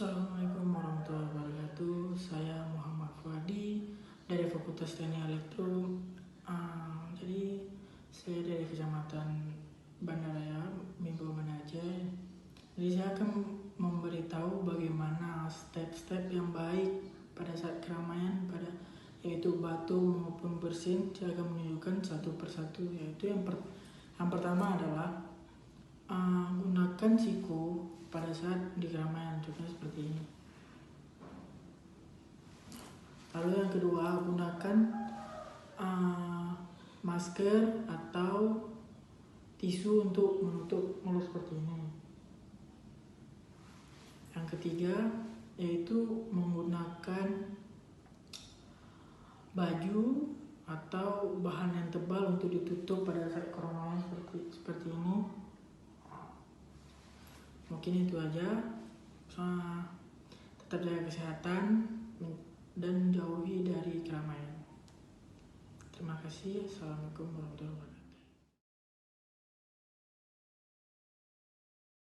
Assalamualaikum warahmatullahi wabarakatuh. Saya Muhammad Fuadi dari Fakultas Teknik Elektro. Jadi saya dari Kecamatan Bandaraya, Mimbo Aceh. Jadi saya akan memberitahu bagaimana step-step yang baik pada saat keramaian, yaitu batu maupun bersin. Saya akan menunjukkan satu persatu. Yaitu yang pertama adalah gunakan siku pada saat di keramaian, contohnya seperti ini. Lalu yang kedua, gunakan masker atau tisu untuk menutup mulut seperti ini. Yang ketiga yaitu menggunakan baju atau bahan yang tebal untuk ditutup pada saat keramaian seperti ini. Mungkin itu aja. Tetap jaga kesehatan dan jauhi dari keramaian. Terima kasih. Assalamualaikum warahmatullahi wabarakatuh.